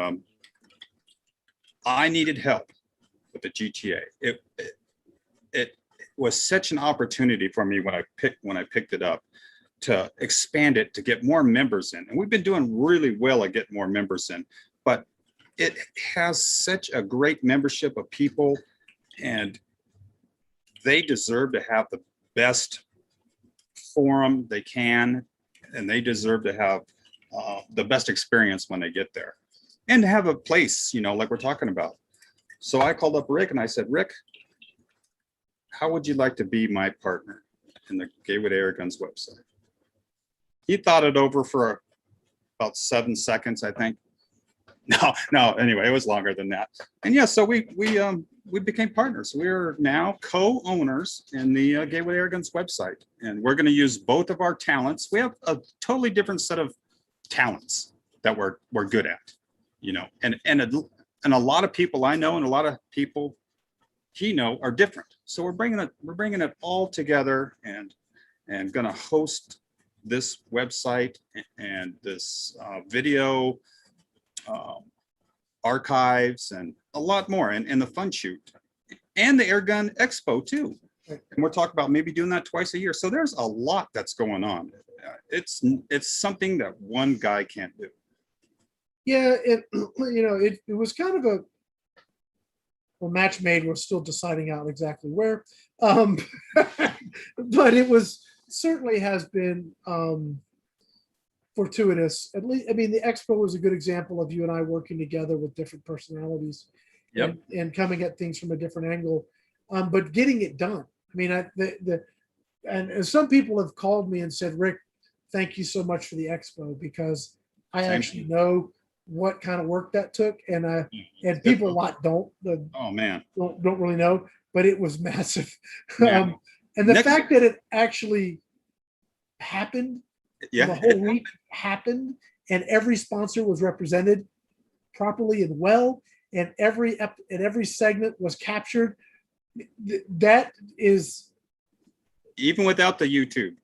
I needed help with the GTA. It was such an opportunity for me when I picked it up to expand it, to get more members in. And we've been doing really well at getting more members in, but it has such a great membership of people, and they deserve to have the best forum they can, and they deserve to have the best experience when they get there, and to have a place, like we're talking about. So I called up Rick and I said, Rick, how would you like to be my partner in the Gatewaytoairguns website? He thought it over for about 7 seconds, I think. No, anyway, it was longer than that. And yeah, so we became partners. We're now co-owners in the Gatewaytoairguns website, and we're going to use both of our talents. We have a totally different set of talents that we're good at, and a lot of people I know and a lot of people he know are different. So we're bringing it all together, and going to host this website and this video archives and a lot more, and the fun shoot and the Airgun Expo too. And we're talking about maybe doing that twice a year. So there's a lot that's going on. It's something that one guy can't do. Yeah, it was kind of a match made. We're still deciding out exactly where, but it was certainly has been fortuitous. At least, I mean, the expo was a good example of you and I working together with different personalities. Yep. and coming at things from a different angle, but getting it done. I mean, and some people have called me and said, Rick, thank you so much for the expo, because I actually know what kind of work that took, and people a lot don't really know, but it was massive. And the fact that it actually happened, the whole week happened, and every sponsor was represented properly and well, and every segment was captured. That is, even without the YouTube.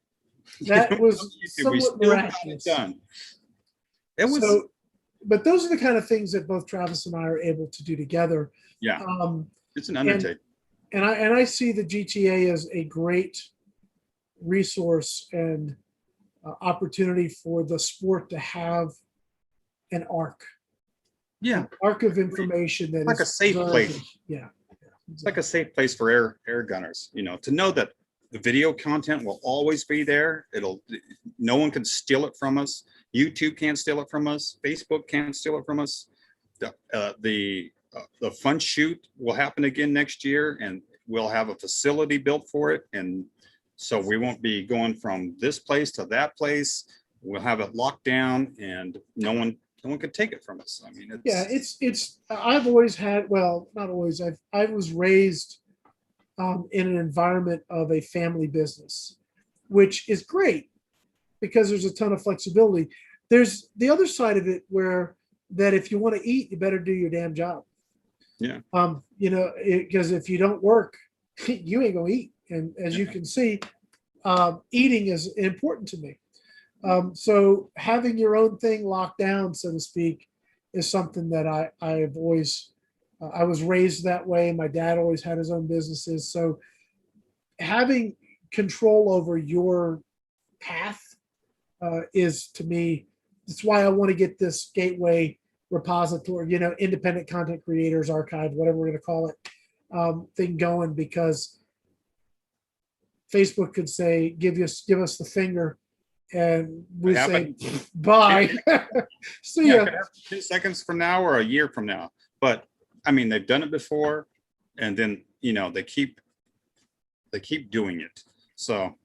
That was somewhat miraculous. It was. So, but those are the kind of things that both Travis and I are able to do together. Yeah, it's an undertaking. And I see the GTA as a great resource and opportunity for the sport to have an arc. Yeah, an arc of information that like is a safe place. Yeah, it's like a safe place for air gunners. To know that the video content will always be there. No one can steal it from us. YouTube can't steal it from us. Facebook can't steal it from us. The fun shoot will happen again next year, and we'll have a facility built for it. And so we won't be going from this place to that place. We'll have it locked down, and no one could take it from us. I mean, it's I've always had, well, not always. I was raised in an environment of a family business, which is great because there's a ton of flexibility. There's the other side of it where that if you want to eat, you better do your damn job. Yeah. Because if you don't work, you ain't gonna eat. And as you can see, eating is important to me. So having your own thing locked down, so to speak, is something that I've always, I was raised that way. My dad always had his own businesses. So having control over your path is, to me, that's why I want to get this gateway repository, independent content creators archive, whatever we're going to call it, thing going, because Facebook could say, give us the finger, and we say bye. See ya. 2 seconds from now or a year from now. But I mean, they've done it before, and then they keep doing it. So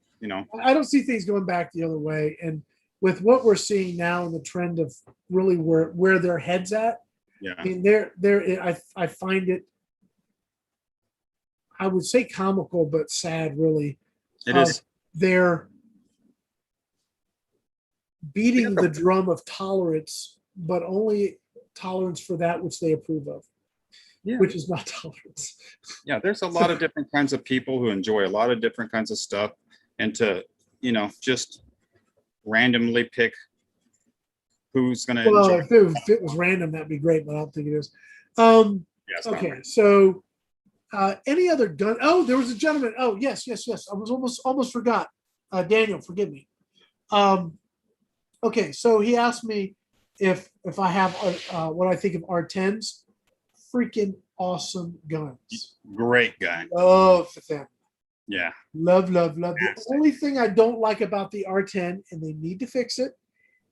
I don't see things going back the other way. And with what we're seeing now and the trend of really where their heads at, yeah, I mean, I find it I would say comical, but sad, really. It is. They're beating Yeah. the drum of tolerance, but only tolerance for that which they approve of, Yeah. which is not tolerance. Yeah, there's a lot of different kinds of people who enjoy a lot of different kinds of stuff, and to, just randomly pick who's going to Well, enjoy. if it was random, that'd be great, but I don't think it is. Okay, so any other gun? Oh, there was a gentleman. Oh, yes. I was almost forgot. Daniel, forgive me. Okay, so he asked me if I have what I think of R10s. Freaking awesome guns. Great guy. Love them. Yeah. Love. The only thing I don't like about the R10, and they need to fix it,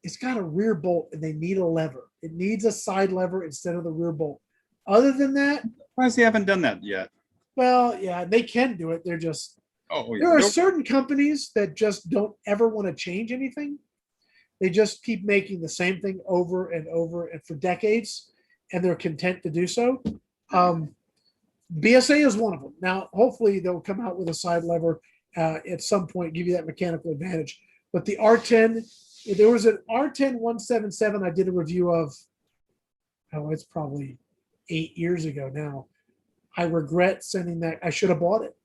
it's got a rear bolt and they need a lever. It needs a side lever instead of the rear bolt. Other than that, Why they haven't done that yet? well, yeah, they can do it. They're just there are certain companies that just don't ever want to change anything. They just keep making the same thing over and over and for decades, and they're content to do so. BSA is one of them. Now, hopefully, they'll come out with a side lever at some point, give you that mechanical advantage. But the R10, there was an R10 177 I did a review of. Oh, it's probably 8 years ago now. I regret sending that. I should have bought it.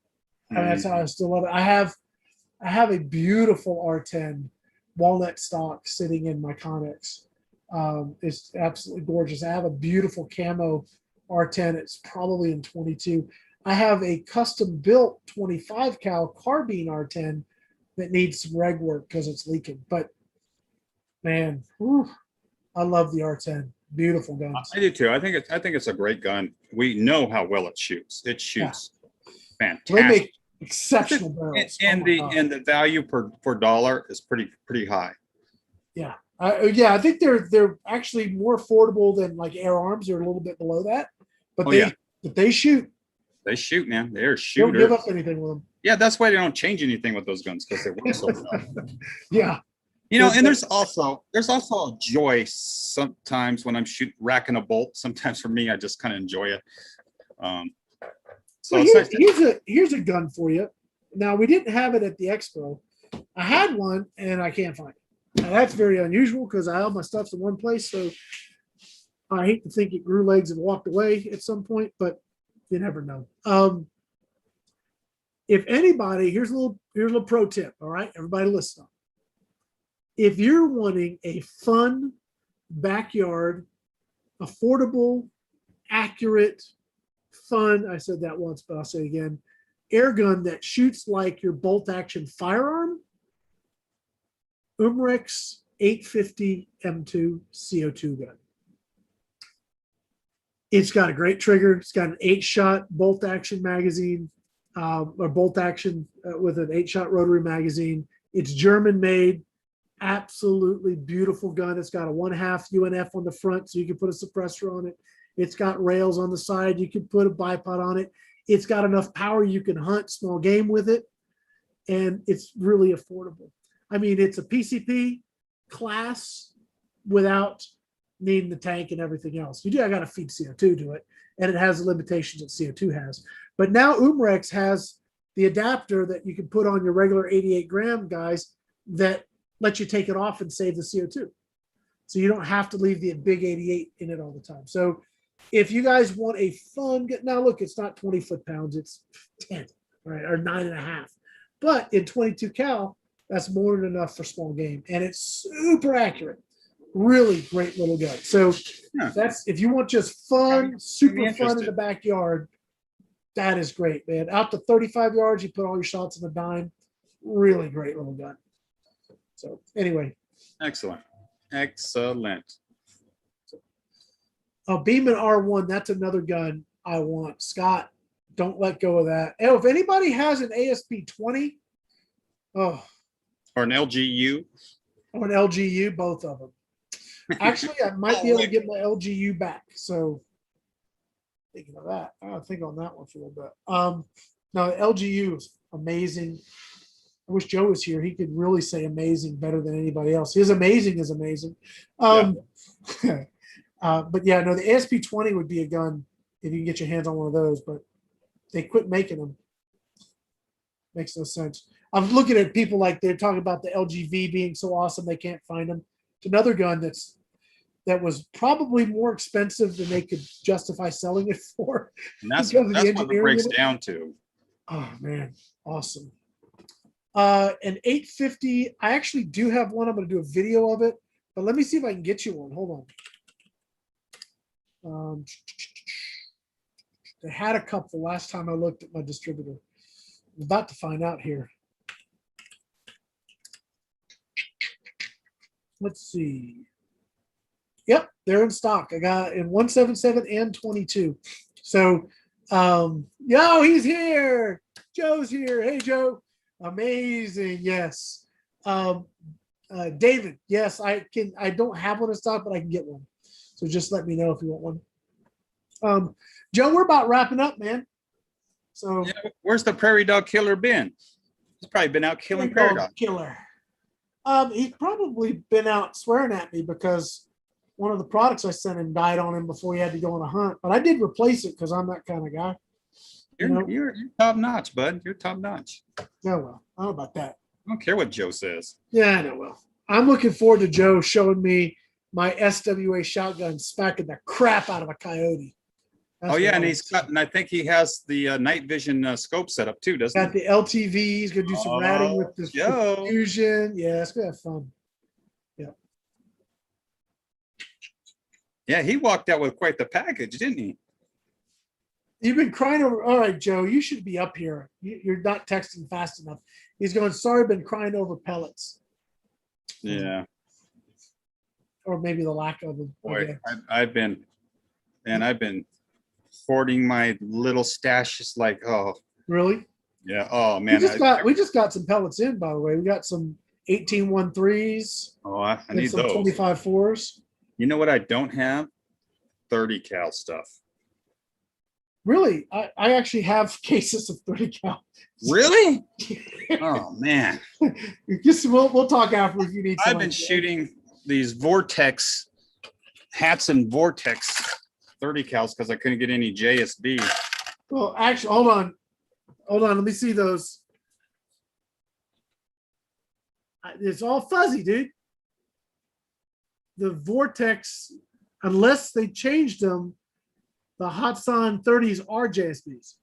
That's how I still love it. I have a beautiful R10 walnut stock sitting in my Connex. It's absolutely gorgeous. I have a beautiful camo R10. It's probably in 22. I have a custom built 25 cal carbine R10 that needs some reg work because it's leaking. But man, I love the R10. Beautiful guns. I do too. I think it's a great gun. We know how well it shoots. It shoots fantastic. They make exceptional barrels. And the value per dollar is pretty high. Yeah. I think they're actually more affordable than like Air Arms. They're a little bit below that, but they shoot. They shoot, man. They're Don't shooters. give up anything with them. Yeah, that's why they don't change anything with those guns, because they work so well. Yeah. And there's also a joy sometimes when I'm racking a bolt. Sometimes for me, I just kind of enjoy it. So here's a gun for you. Now, we didn't have it at the expo. I had one and I can't find it. Now, that's very unusual because all my stuff's in one place. So I hate to think it grew legs and walked away at some point, but you never know. If anybody, here's a little pro tip. All right, everybody listen up. If you're wanting a fun backyard, affordable, accurate, fun, I said that once, but I'll say it again, air gun that shoots like your bolt action firearm, Umrex 850 M2 CO2 gun. It's got a great trigger. It's got an 8-shot bolt action magazine, or bolt action with an 8-shot rotary magazine. It's German made. Absolutely beautiful gun. It's got a 1/2 UNF on the front, so you can put a suppressor on it. It's got rails on the side. You can put a bipod on it. It's got enough power you can hunt small game with it, and it's really affordable. I mean, it's a PCP class without needing the tank and everything else. I got to feed CO2 to it, and it has the limitations that CO2 has. But now Umrex has the adapter that you can put on your regular 88 gram guys that let you take it off and save the CO2. So you don't have to leave the big 88 in it all the time. So if you guys want a fun, now look, it's not 20 foot-pounds, it's 10, right, or 9.5. But in 22 cal, that's more than enough for small game. And it's super accurate. Really great little gun. So that's, if you want just fun, super fun in the backyard, that is great, man. Out to 35 yards, you put all your shots in the dime. Really great little gun. So anyway. Excellent. Beeman R1, that's another gun I want. Scott, don't let go of that. Oh, if anybody has an ASP 20, or an LGU. Or an LGU, both of them. Actually, I might be able to get my LGU back. So thinking of that. I'll think on that one for a little bit. No, the LGU is amazing. I wish Joe was here. He could really say amazing better than anybody else. His amazing is amazing. But yeah, no, the ASP 20 would be a gun if you can get your hands on one of those. But They quit making them. Makes no sense. I'm looking at people like they're talking about the LGV being so awesome they can't find them. It's another gun that was probably more expensive than they could justify selling it for. And that's because of the what it engineering breaks in it. down to. Oh man, awesome. An 850. I actually do have one. I'm going to do a video of it, but let me see if I can get you one. Hold on. They had a couple last time I looked at my distributor. I'm about to find out here. Let's see. Yep, they're in stock. I got in 177 and 22. So, yo, he's here. Joe's here. Hey, Joe. Amazing. Yes. David. Yes, I can. I don't have one in stock, but I can get one. So just let me know if you want one. Joe, we're about wrapping up, man. So Yeah, where's the prairie dog killer been? He's probably been out killing prairie dogs. Killer. He's probably been out swearing at me because one of the products I sent him died on him before he had to go on a hunt. But I did replace it because I'm that kind of guy. You're top notch, bud. You're top notch. Yeah, well, I don't know about that. I don't care what Joe says. Yeah, I know. Well, I'm looking forward to Joe showing me my SWA shotgun smacking the crap out of a coyote. That's Oh yeah, what and I he's want. got, and I think he has the night vision scope set up too, doesn't Got he? the LTV. He's gonna do some ratting with this Joe. fusion. Yeah, it's gonna have fun. Yeah, he walked out with quite the package, didn't he? You've been crying over. All right, Joe, you should be up here. You're not texting fast enough. He's going, sorry, been crying over pellets. Yeah. Or maybe the lack of them. Boy, Okay. I've been hoarding my little stashes like, oh Really? yeah. Oh man. We just got some pellets in, by the way. We got some 18-13s. Oh, I and need some those. 25-4s. You know what I don't have? 30 cal stuff. Really? I actually have cases of 30 cal. Really? Oh man. We'll talk after if you need some. I've been shooting these Vortex hats and Vortex 30 cals because I couldn't get any JSB. Well, actually, hold on. Let me see those. It's all fuzzy, dude. The Vortex, unless they changed them, the Hatsan 30s are JSBs.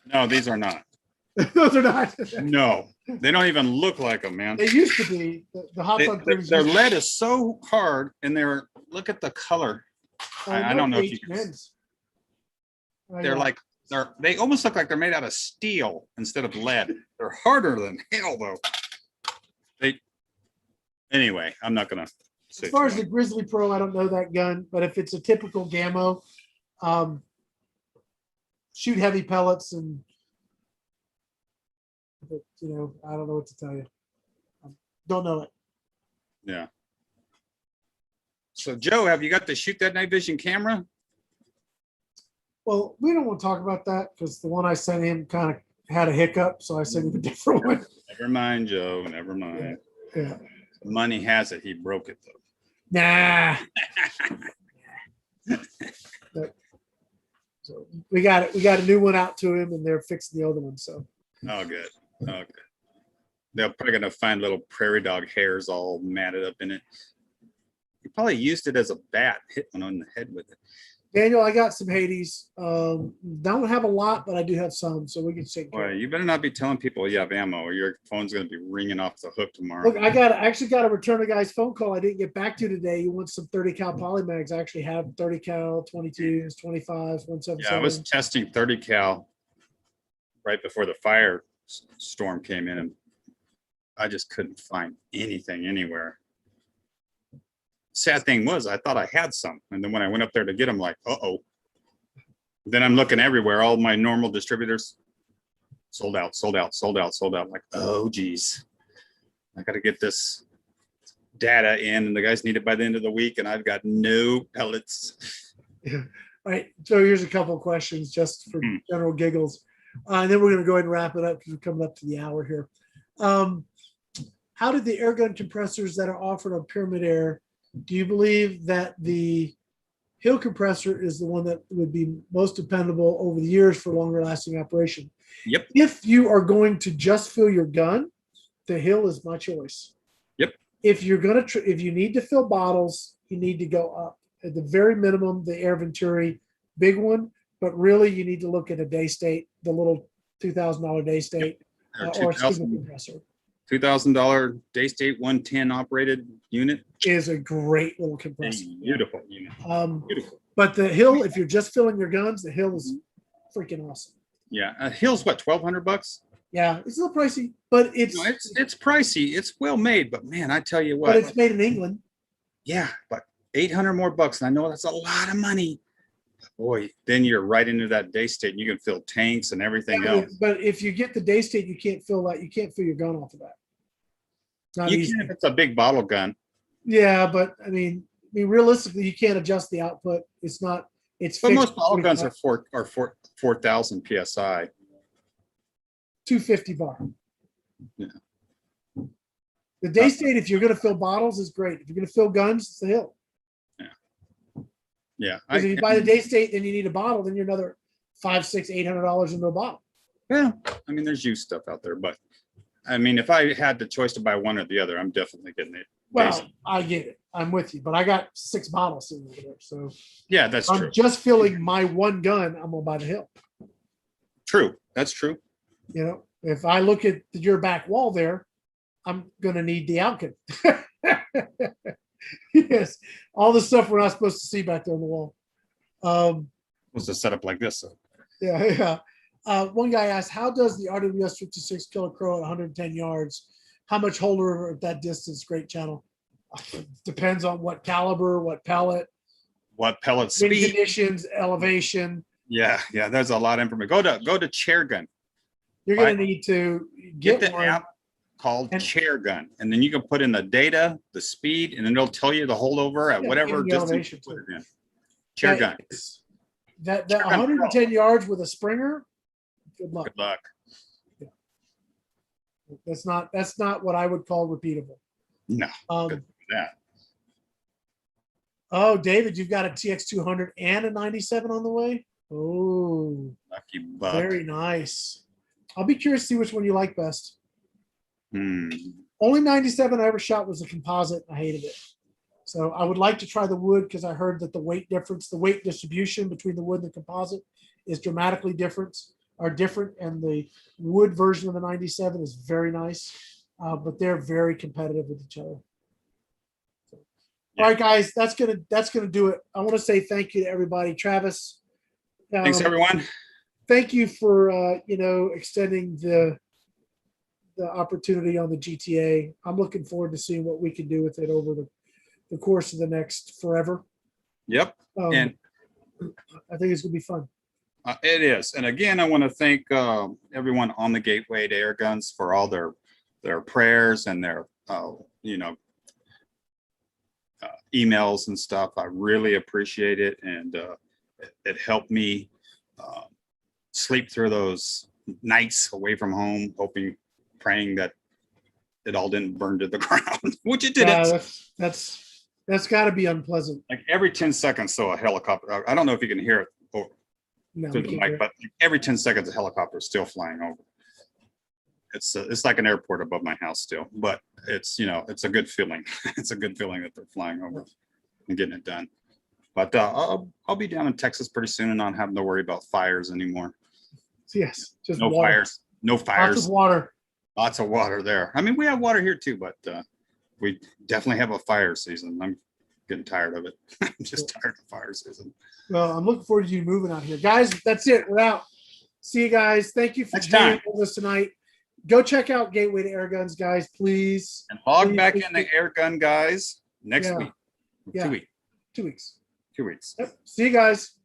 No, these are not. Those are not. No, they don't even look like them, man. They used to be. The Hatsan 30s. Their lead is so hard, and look at the color. I don't know if you can. They almost look like they're made out of steel instead of lead. They're harder than hell, though. Anyway, I'm not gonna. As far as the Grizzly Pro, I don't know that gun, but if it's a typical Gammo, shoot heavy pellets and, I don't know what to tell you. Don't know it. Yeah. So Joe, have you got to shoot that night vision camera? Well, we don't want to talk about that because the one I sent him kind of had a hiccup, so I sent him a different one. Never mind, Joe. Never mind. Yeah. Money has it. He broke it though. Nah. So we got it. We got a new one out to him, and they're fixing the other one. So. Oh, good. Oh, good. They're probably gonna find little prairie dog hairs all matted up in it. He probably used it as a bat, hit one on the head with it. Daniel, I got some Hades. Don't have a lot, but I do have some, so we can take care. Boy, you better not be telling people you have ammo, or your phone's gonna be ringing off the hook tomorrow. Look, I actually got to return a guy's phone call I didn't get back to today. You want some 30 cal polymags? I actually have 30 cal, 22s, 25s, 177. Yeah, I was testing 30 cal right before the fire storm came in, and I just couldn't find anything anywhere. Sad thing was, I thought I had some, and then when I went up there to get them, like, uh-oh. Then I'm looking everywhere. All my normal distributors sold out. Like, oh geez, I got to get this data in, and the guys need it by the end of the week, and I've got no pellets. Yeah. All right, so here's a couple of questions just for general giggles, and then we're going to go ahead and wrap it up because we're coming up to the hour here. How did the airgun compressors that are offered on Pyramid Air? Do you believe that the Hill compressor is the one that would be most dependable over the years for longer lasting operation. Yep. If you are going to just fill your gun, the Hill is my choice. Yep. If you're going to, if you need to fill bottles, you need to go up at the very minimum, the Air Venturi big one, but really you need to look at a day state, the little $2,000 day state, or a single compressor. $2,000 day state 110 operated unit is a great little compressor. Beautiful unit. Beautiful. But the Hill, if you're just filling your guns, the Hill is freaking awesome. Yeah, Hill's what, $1,200? Yeah, it's a little pricey, but it's pricey. It's well made, but man, I tell you what. But it's made in England. Yeah, but 800 more bucks, and I know that's a lot of money. Boy, then you're right into that day state, and you can fill tanks and everything else. But if you get the day state, you can't fill that. You can't fill your gun off of that. You can if it's a big bottle gun. Yeah, but I mean, realistically, you can't adjust the output. It's not. It's. But most bottle guns are 4,000 psi. 250 bar. Yeah. The day state, if you're going to fill bottles, is great. If you're going to fill guns, it's the Hill. Yeah. Yeah. Because if you buy the day state, then you need a bottle. Then you're another $500, $600, $800 into a bottle. Yeah. I mean, there's used stuff out there, but I mean, if I had the choice to buy one or the other, I'm definitely getting it. Well, I get it. I'm with you, but I got 6 bottles sitting over there. So yeah, that's true. I'm just filling my one gun. I'm gonna buy the Hill. True. That's true. You know, if I look at your back wall there, I'm gonna need the Airgun. Yes, all the stuff we're not supposed to see back there on the wall. Was a setup like this? So. Yeah. One guy asked, how does the RWS 56 kill a crow at 110 yards? How much holder at that distance? Great channel. Depends on what caliber, what pellet, what pellet wind speed, conditions, elevation. Yeah, there's a lot of information. Go to Chairgun. You're going to need to get the one app called Chairgun, and then you can put in the data, the speed, and then it'll tell you the holdover at whatever distance you put it in. Chairgun. That 110 yards with a Springer. Good luck. Good luck. Yeah. That's not what I would call repeatable. No. That. Oh, David, you've got a TX200 and a 97 on the way. Oh, lucky buck. Very nice. I'll be curious to see which one you like best. Only 97 I ever shot was a composite. I hated it. So I would like to try the wood because I heard that the weight difference, the weight distribution between the wood and the composite is dramatically different, and the wood version of the 97 is very nice, but they're very competitive with each other. So, all right, guys, that's gonna do it. I want to say thank you to everybody. Travis, thanks everyone. Thank you for extending the opportunity on the GTA. I'm looking forward to seeing what we can do with it over the course of the next forever. Yep. And I think it's gonna be fun. It is. And again, I want to thank everyone on the Gateway to Airguns for all their prayers and their emails and stuff. I really appreciate it, and it helped me sleep through those nights away from home, praying that it all didn't burn to the ground, which it didn't. That's got to be unpleasant. Like every 10 seconds, so a helicopter. I don't know if you can hear it through the mic, but every 10 seconds, a helicopter is still flying over. It's like an airport above my house still, but it's a good feeling. It's a good feeling that they're flying over and getting it done. But I'll be down in Texas pretty soon and not having to worry about fires anymore. Yes, just no water. fires. No fires. Lots of water. Lots of water there. I mean, we have water here too, but we definitely have a fire season. I'm getting tired of it. I'm just tired of fire season. Well, I'm looking forward to you moving out here. Guys, that's it. We're out. See you guys. Thank you for joining us tonight. Go check out Gateway to Airguns, guys, please. And log back in the Airgun guys next week. 2 weeks. 2 weeks. 2 weeks. Yep. See you guys.